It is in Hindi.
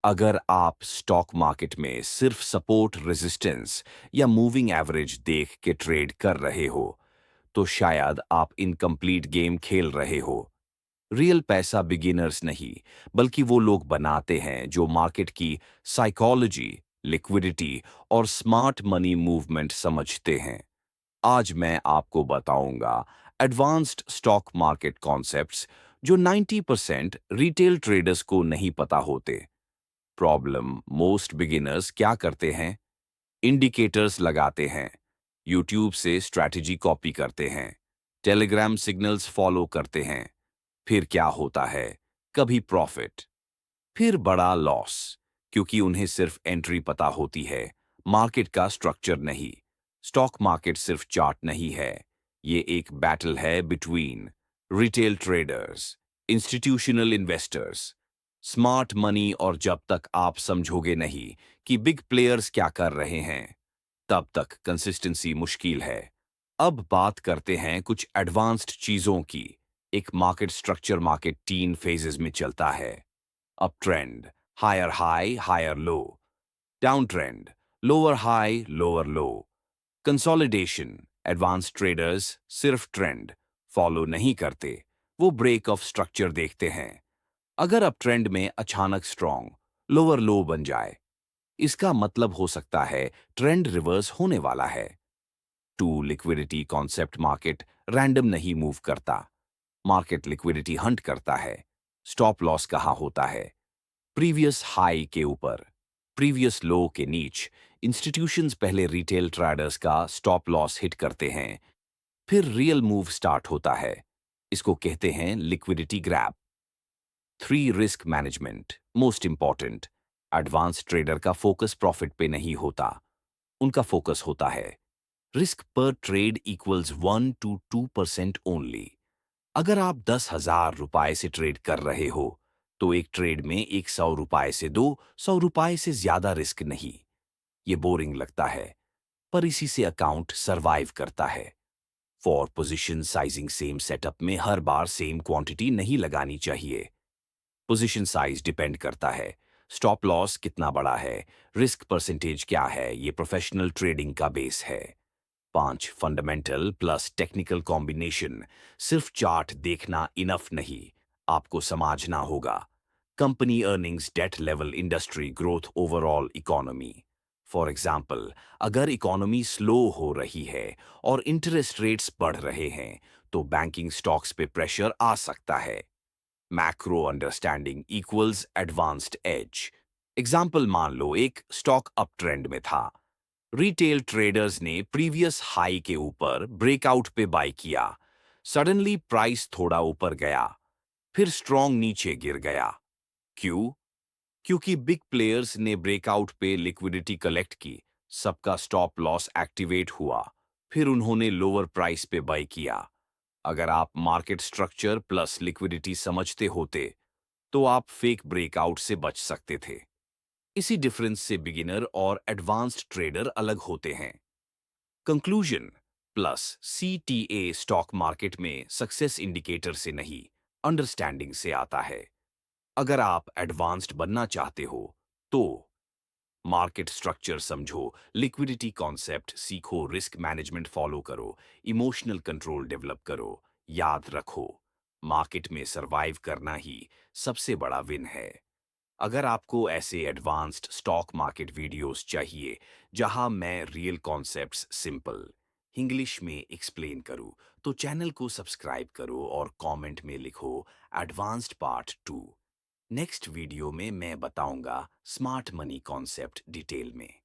अगर आप स्टॉक मार्केट में सिर्फ सपोर्ट रेजिस्टेंस या मूविंग एवरेज देख के ट्रेड कर रहे हो, तो शायद आप इनकम्प्लीट गेम खेल रहे हो। रियल पैसा बिगिनर्स नहीं, बल्कि वो लोग बनाते हैं जो मार्केट की साइकोलॉजी, लिक्विडिटी और स्मार्ट मनी मूवमेंट समझते हैं। आज मैं आपको बताऊंगा एडवांस्ड स्टॉक मार्केट कॉन्सेप्ट्स जो 90% रिटेल ट्रेडर्स को नहीं पता होते। प्रॉब्लम मोस्ट बिगिनर्स क्या करते हैं? इंडिकेटर्स लगाते हैं, यूट्यूब से स्ट्रैटेजी कॉपी करते हैं, टेलीग्राम सिग्नल्स फॉलो करते हैं। फिर क्या होता है? कभी प्रॉफिट, फिर बड़ा लॉस, क्योंकि उन्हें सिर्फ एंट्री पता होती है, मार्केट का स्ट्रक्चर नहीं। स्टॉक मार्केट सिर्फ चार्ट नहीं है, ये एक बैटल है between retail traders, institutional investors, smart money. और जब तक आप समझोगे नहीं कि बिग प्लेयर्स क्या कर रहे हैं, तब तक कंसिस्टेंसी मुश्किल है। अब बात करते हैं कुछ एडवांस्ड चीजों की। एक मार्केट स्ट्रक्चर मार्केट 3 फेजेस में चलता है। Up trend, higher high higher low. Down trend, lower high lower low. Consolidation, advance traders सिर्फ ट्रेंड फॉलो नहीं करते, वो ब्रेक ऑफ स्ट्रक्चर देखते हैं। अगर अप ट्रेंड में अचानक स्ट्रॉन्ग लोअर लो बन जाए, इसका मतलब हो सकता है ट्रेंड रिवर्स होने वाला है। Two liquidity concept market random नहीं मूव करता, मार्केट लिक्विडिटी हंट करता है। स्टॉप लॉस कहाँ होता है? प्रीवियस हाई के ऊपर, प्रीवियस लो के नीच। इंस्टीट्यूशंस पहले रिटेल ट्रेडर्स का स्टॉप लॉस हिट करते हैं, फिर रियल मूव स्टार्ट होता है। इसको कहते हैं liquidity grab. Three risk management most important. Advance trader का फोकस प्रॉफिट पे नहीं होता, उनका फोकस होता है रिस्क पर ट्रेड इक्वल्स 1 to 2% ओनली। अगर आप 10,000 रुपए से ट्रेड कर रहे हो, तो एक ट्रेड में 100 रुपए से 200 रुपए से ज्यादा रिस्क नहीं। ये बोरिंग लगता है, पर इसी से अकाउंट सरवाइव करता है। For position sizing same setup में हर बार सेम क्वांटिटी नहीं लगानी चाहिए। पोजीशन साइज डिपेंड करता है, स्टॉप लॉस कितना बड़ा है, रिस्क परसेंटेज क्या है। ये प्रोफेशनल ट्रेडिंग का बेस है। 5 फंडामेंटल प्लस टेक्निकल कॉम्बिनेशन। सिर्फ चार्ट देखना इनफ नहीं, आपको समझना होगा company earnings, date level, industry growth, overall economy. For example, अगर इकोनॉमी स्लो हो रही है और इंटरेस्ट रेट्स बढ़ रहे हैं, तो बैंकिंग स्टॉक्स पे प्रेशर आ सकता है। Macro understanding equals advanced edge. Example, मान लो एक स्टॉक अप ट्रेंड में था, रिटेल ट्रेडर्स ने प्रीवियस हाई के ऊपर ब्रेकआउट पे बाय किया। सडनली प्राइस थोड़ा ऊपर गया, फिर स्ट्रॉन्ग नीचे गिर गया। क्यों? क्योंकि बिग प्लेयर्स ने ब्रेकआउट पे लिक्विडिटी कलेक्ट की, सबका स्टॉप लॉस एक्टिवेट हुआ, फिर उन्होंने लोअर प्राइस पे बाय किया। अगर आप मार्केट स्ट्रक्चर प्लस लिक्विडिटी समझते होते, तो आप फेक ब्रेकआउट से बच सकते थे। इसी डिफरेंस से बिगिनर और एडवांस्ड ट्रेडर अलग होते हैं। Conclusion plus CTA stock market में सक्सेस इंडिकेटर से नहीं, अंडरस्टैंडिंग से आता है। अगर आप एडवांस्ड बनना चाहते हो, तो मार्केट स्ट्रक्चर समझो, लिक्विडिटी कॉन्सेप्ट सीखो, रिस्क मैनेजमेंट फॉलो करो, इमोशनल कंट्रोल डेवलप करो। याद रखो, मार्केट में सरवाइव करना ही सबसे बड़ा विन है। अगर आपको ऐसे एडवांस्ड स्टॉक मार्केट वीडियोस चाहिए जहां मैं रियल कॉन्सेप्ट्स सिंपल इंग्लिश में एक्सप्लेन करूं, तो चैनल को सब्सक्राइब करो और कमेंट में लिखो एडवांस्ड पार्ट 2। नेक्स्ट वीडियो में मैं बताऊंगा स्मार्ट मनी कॉन्सेप्ट डिटेल में।